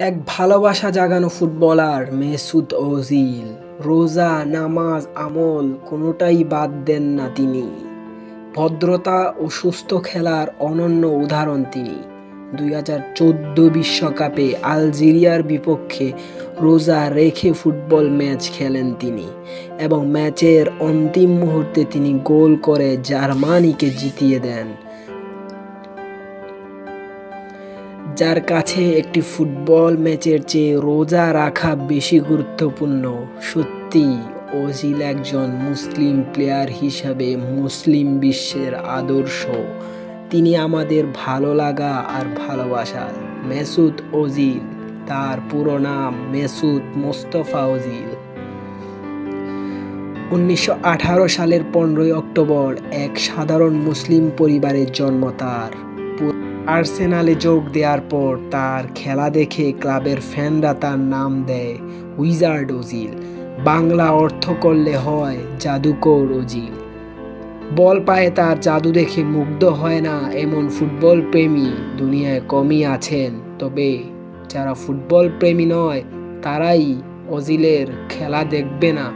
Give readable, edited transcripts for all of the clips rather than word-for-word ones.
এক ভালোবাসা জাগানো ফুটবলার মেসুত ওজিল। রোজা, নামাজ, আমল কোনোটাই বাদ দেন না তিনি। ভদ্রতা ও সুস্থ খেলার অনন্য উদাহরণ তিনি। 2014 বিশ্বকাপে আলজেরিয়ার বিপক্ষে রোজা রেখে ফুটবল ম্যাচ খেলেন তিনি এবং ম্যাচের অন্তিম মুহূর্তে তিনি গোল করে জার্মানিকে জিতিয়ে দেন, যার কাছে একটি ফুটবল ম্যাচের চেয়ে রোজা রাখা বেশি গুরুত্বপূর্ণ। সত্যি ওজিল একজন মুসলিম প্লেয়ার হিসাবে মুসলিম বিশ্বের আদর্শ। তিনি আমাদের ভালো লাগা আর ভালোবাসা। মেসুত ওজিল, তার পুরো নাম মেসুত মোস্তফা ওজিল। 1918 সালের 15 অক্টোবর এক সাধারণ মুসলিম পরিবারে জন্ম তার। আর্সেনালে যোগ দেওয়ার পর তার খেলা দেখে ক্লাবের ফ্যানরা তার নাম দেয় উইজার্ড ওজিল। বাংলা অর্থ করলে হয় জাদুকর ওজিল। বল পায়ে তার জাদু দেখে মুগ্ধ হয় না এমন ফুটবল প্রেমী দুনিয়ায় কমই আছেন, তবে যারা ফুটবল প্রেমী নয় তারাই ওজিলের খেলা দেখবে না।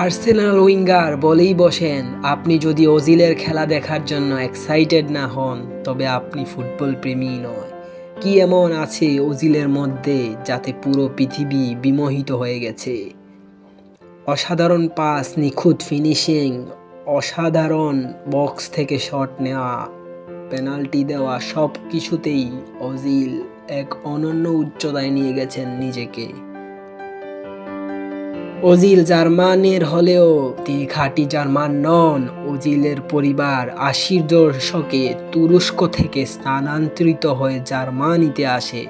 আর্সেনাল উইঙ্গার বলেই বসেন, আপনি যদি ওজিলের খেলা দেখার জন্য এক্সাইটেড না হন তবে আপনি ফুটবল প্রেমী নয়। কি এমন আছে ওজিলের মধ্যে যাতে পুরো পৃথিবী বিমোহিত হয়ে গেছে? অসাধারণ পাস, নিখুঁত ফিনিশিং, অসাধারণ বক্স থেকে শট নেওয়া, পেনাল্টি দেওয়া, সব কিছুতেই ওজিল এক অনন্য উচ্চতায় নিয়ে গেছেন নিজেকে। ওজিল জার্মানের হলেও তিনি খাঁটি জার্মান নন। ওজিলের পরিবার 80-র দশকে তুরস্ক থেকে স্থানান্তরিত হয়ে জার্মানিতে আসে,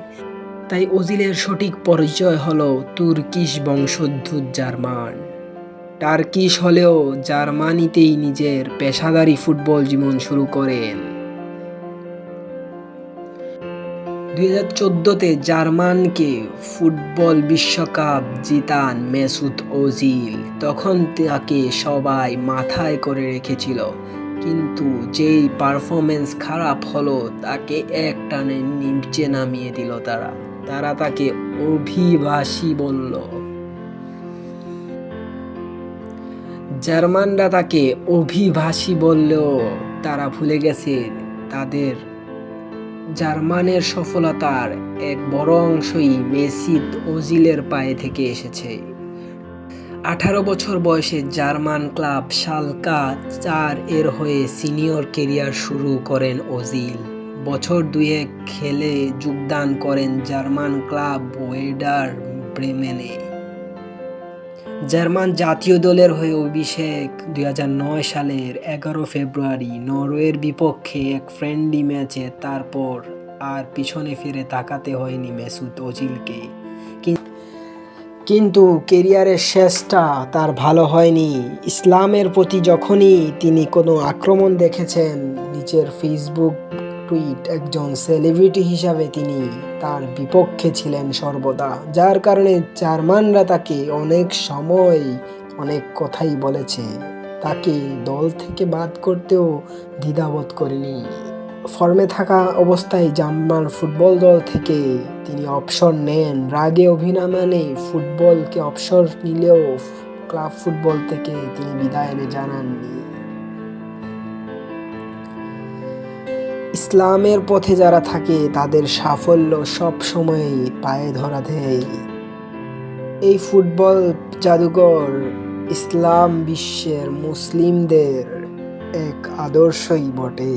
তাই ওজিলের সঠিক পরিচয় হলো তুর্কিশ বংশোদ্ভূত জার্মান। টার্কিশ হলেও জার্মানিতেই নিজের পেশাদারী ফুটবল জীবন শুরু করেন। 2014-তে জার্মানকে ফুটবল বিশ্বকাপ জিতান মেসুত ওজিল। তখন তাকে সবাই মাথায় করে রেখেছিল, কিন্তু যেই পারফরমেন্স খারাপ হলো তাকে একটানে নিচে নামিয়ে দিল তারা তাকে অভিবাসী বলল। জার্মানরা তাকে অভিবাসী বললেও তারা ভুলে গেছে তাদের জার্মানের সফলতার এক বড় অংশই মেসুত ওজিলের পায়ে থেকে এসেছে। 18 বছর বয়সে জার্মান ক্লাব শালকা 4 এর হয়ে সিনিয়র ক্যারিয়ার শুরু করেন ওজিল। বছর দুয়েক খেলে যোগদান করেন জার্মান ক্লাব ওয়ের্ডার ব্রেমেনে। জার্মান জাতীয় দলের হয়ে অভিষেক 2009 সালের 11 ফেব্রুয়ারি নরওয়ের বিপক্ষে এক ফ্রেন্ডলি ম্যাচে। তারপর আর পিছনে ফিরে তাকাতে হয়নি মেসুত ওজিলকে। কিন্তু ক্যারিয়ারের শেষটা তার ভালো হয়নি। ইসলামের প্রতি যখনই তিনি কোনো আক্রমণ দেখেছেন, নিজের ফেসবুক টুইট, একজন সেলিব্রিটি হিসাবে তিনি তার বিপক্ষে ছিলেন সর্বদা, যার কারণে জার্মানরা তাকে অনেক সময় অনেক কথাই বলেছে। তাকে দল থেকে বাদ করতেও দ্বিধাবোধ করেনি। ফর্মে থাকা অবস্থায় জার্মান ফুটবল দল থেকে তিনি অবসর নেন। রাগে অভিমানে ফুটবলকে অবসর নিলেও ক্লাব ফুটবল থেকে তিনি বিদায় জানাননি। ইসলামের পথে যারা থাকে তাদের সাফল্য সব সময়ই পায়ে ধরা দেয়। এই ফুটবল জাদুকর ইসলাম বিশ্বের মুসলিমদের এক আদর্শই বটে।